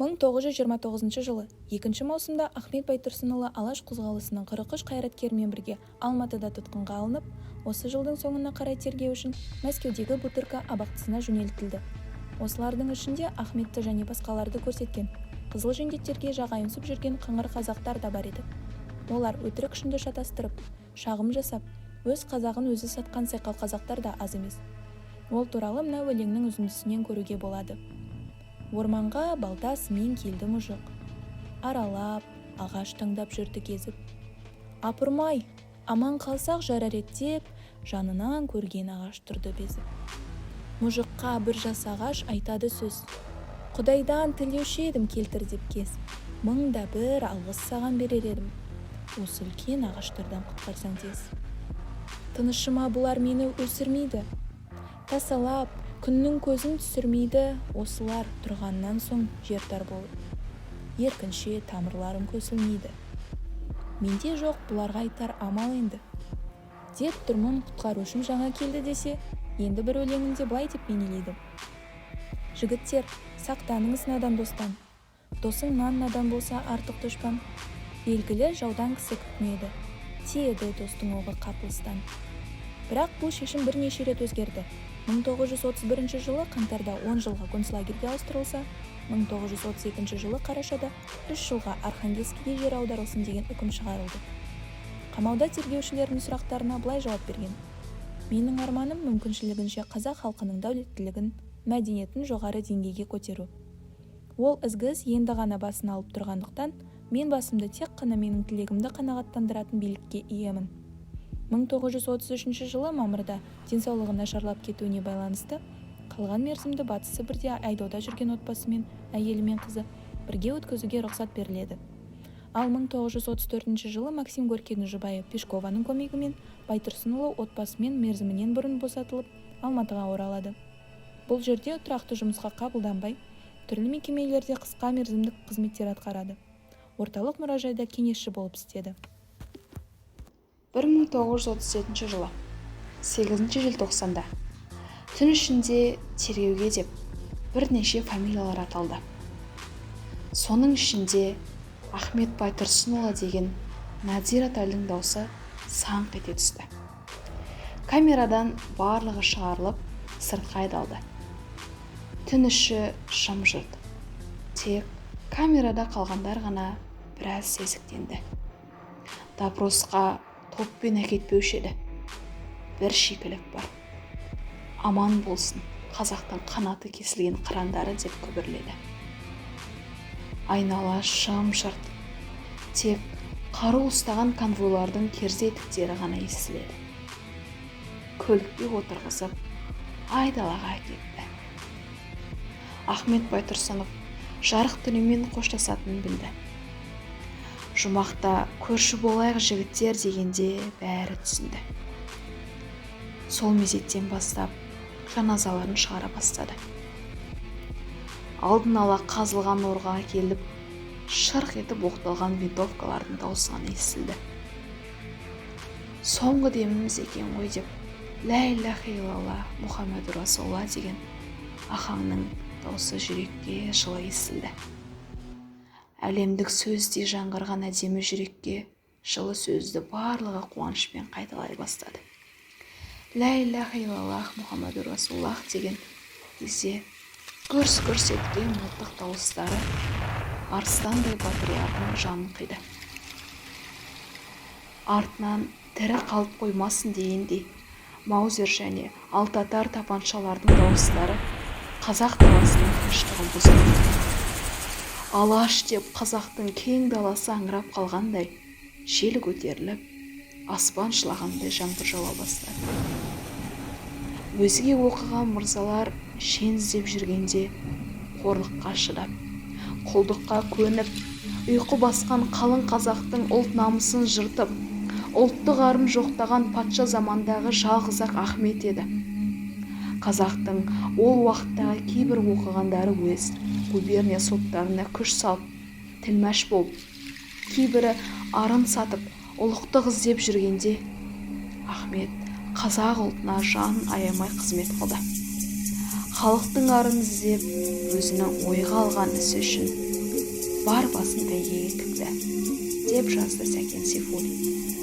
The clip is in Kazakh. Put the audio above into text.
1929 жылы 2 маусымда Ахмет Байтұрсынұлы Алаш қозғалысының 43 қайраткерімен бірге Алматыда тұтқынға алынып, осы жылдың соңына қарай тергеу үшін Мәскеудегі Бутырка абақтысына жөнелтілді. Осылардың ішінде Ахметті және басқаларды көрсеткен, қызыл жендеттерге жағайынсып жүрген қыңыр қазақтар да бар еді. Олар өтірік шынды шатастырып, шағым жасап, өз қазағын өзі сатқан сайқал қазақтар да аз емес. Ол туралы мына өлеңнің үзіндісінен көруге болады. Орманға балтасымен келді мұжық, аралап, ағаш таңдап жүрді кезіп. Апырмай, аман қалсақ жарар ед деп, жанынан көрген ағаш тұрды безіп. Мұжыққа бір жас ағаш айтады сөз, Құдайдан тілеуші едім келтір деп кез, мыңда бір алғыс саған берер едім, осы үлкен ағаштардан құтқарсаң тез. Тынышыма бұлар мені өсірмейді, тасалап, күннің көзін түсірмейді, осылар тұрғаннан соң жер тар болып. Еркінше тамырларым көсілмейді. Менде жоқ бұларға айтар амал енді. Деп тұрмын құтқарушым жаңа келді десе, енді бір өлеңінде былай деп бейнелейді. Жігіттер, сақтаныңыз надан достан. Досыңнан надан болса артық дұшпан. Белгілі жаудан кісі күтмеді. Тиеді достың оғы қапылыстан. Бірақ бұл шешім бірнеше рет өзгерді. 1931 жылы қаңтарда 10 жылға концлагерге ауыстырылса, 1932 жылы қарашада 3 жылға Архангельскіге жер аударылсын деген үкім шығарылды. Қамауда тергеушілердің сұрақтарына былай жауап берген. Менің арманым мүмкіншілігінше қазақ халқының дәулеттілігін, мәдениетін жоғары деңгейге көтеру. Ол ізгі іс енді ғана басын алып тұрғандықтан, мен басымды тек қана менің тілегімді қанағаттандыратын билікке иемін. 1933 жылы мамырда денсаулығы нашарлап кетуіне байланысты қалған мерзімді Батыс Сібірде айдауда жүрген отбасымен, әйелі мен қызы бірге өткізуге рұқсат беріледі. Ал 1934 жылы Максим Горькийдің жұбайы Пешкованың көмегімен Байтұрсынұлы отбасымен мерзімінен бұрын босатылып, Алматыға оралады. Бұл жерде тұрақты жұмысқа қабылданбай, түрлі мекемелерде қысқа мерзімдік қызметтер атқарады. Орталық мұражайда кеңесші болып істеді. 1937 жылы 8 желтоқсанда түн ішінде тергеуге деп бірнеше фамилиялар аталды. Соның ішінде Ахмет Байтұрсынұлы деген Надзир Атальдың даусы саңқ ете түсті. Камерадан барлығы шығарылып, сыртқа айдалды. Түн іші жым-жырт. Тек камерада қалғандар ғана біраз сезіктенді. Допросқа топпен әкетпеуші еді. Бір шикілік бар. Аман болсын, қазақтың қанаты кесілген қырандары деп күбірледі. Айнала жым-жырт. Тек қару ұстаған конвойлардың керзі етіктері ғана естіледі. Көлікке отырғызып, айдалаға кетті. Ахмет Байтұрсынов жарық дүниемен қоштасатынын білді. Жұмақта көрші болайық жігіттер дегенде бәрі түсінді. Сол мезеттен бастап жаназаларын шығара бастады. Алдын ала қазылған орға келіп, шырқ етіп оқталған винтовкалардың даусы ғана естілді. Соңғы деміміз екен ғой деп, лә илляха илlallah Мұхаммеду Расулалла деген ахаңның даусы жүрекке жылы естілді. Әлемдік сөздей жаңғырған әдемі жүрекке жылы сөзді барлығы қуанышпен қайталай бастады. Лә илляха илlallah Мұхаммеду Расулалла деген кезде гүрс-гүрс еткен мылтық дауыстары арыстандай батырлардың жанын қиды. Артынан тірі қалып қоймасын дегендей Маузер және алтатар тапаншалардың дауыстары қазақ даласының тыныштығын бұзды. Алаш деп қазақтың кең даласы аңырап қалғандай, жел көтеріліп, аспан шылағандай жаңбыр жауа бастады. Өзге оқыған мырзалар шен іздеп жүргенде қорлыққа шыдап, құлдыққа көніп, ұйқы басқан қалың қазақтың ұлт намысын жыртып, ұлттық арын жоқтаған патша замандағы жалғыз-ақ Ахмет еді. Қазақтың ол уақыттағы кейбір оқығандары өз губерния соттарына күш салып, тілмәш болып, кейбірі арын сатып, ұлықтық іздеп жүргенде, Ахмет қазақ ұлтына жанын аямай қызмет қылды. халықтың арын іздеп өзінің ойға алған ісі үшін бар басын бәйгеге тікті, деп жазды Сәкен Сейфуллин.